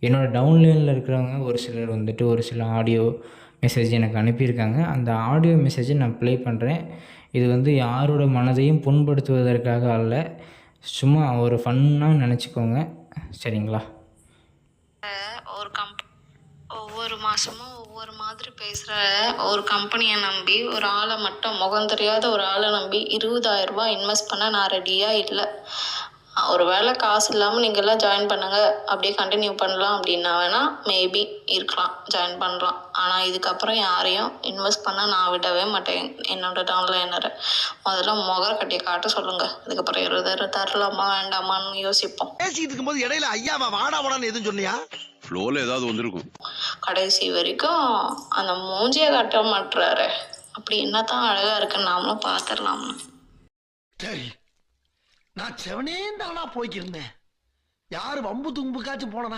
என்னோடய டவுன்லைனில் இருக்கிறவங்க ஒரு சிலர் வந்துட்டு ஒரு சில ஆடியோ மெசேஜ் எனக்கு அனுப்பியிருக்காங்க. அந்த ஆடியோ மெசேஜை நான் ப்ளே பண்ணுறேன். இது வந்து யாரோட மனதையும் புண்படுத்துவதற்காக அல்ல, சும்மா ஒரு ஃபன்னாக நினச்சிக்கோங்க. சரிங்களா? ஒரு ஒவ்வொரு மாசமும் ஒவ்வொரு மாதிரி பேசுகிற ஒரு கம்பெனியை நம்பி ஒரு ஆளை மட்டும் முகம் தெரியாத ஒரு ஆளை நம்பி 20,000 ரூபாய் இன்வெஸ்ட் பண்ண நான் ரெடியாக இல்லை. ஒரு வேளை காசு இல்லாமல் நீங்கள் எல்லாம் ஜாயின் பண்ணுங்க அப்படியே கண்டினியூ பண்ணலாம் அப்படின்னா வேணால் மேபி இருக்கலாம், ஜாயின் பண்ணலாம். ஆனால் இதுக்கப்புறம் யாரையும் இன்வெஸ்ட் பண்ண நான் விடவே மாட்டேன். என்னோட டவுன்லைனரை முதல்ல முகர கட்டியை காட்ட சொல்லுங்கள். அதுக்கப்புறம் 20,000 தரலாமா வேண்டாமான்னு யோசிப்போம். பேசிட்டு இருக்கும்போது இடையில ஐயாவா வாடாமடான்னு எதுவும் சொன்னியா? ஃப்ளோல ஏதாவது வந்திருக்கும். கடைசி வரைக்கும் அந்த மூஞ்சியை காட்ட மாட்டுறாரு. அப்படி என்னதான் அழகா இருக்குன்னு நாமளும் பாத்துடலாம். சரி, நான் செவனே தானா போய்க்கிருந்தேன். யாரு வம்பு தும்புக்காச்சும் போனா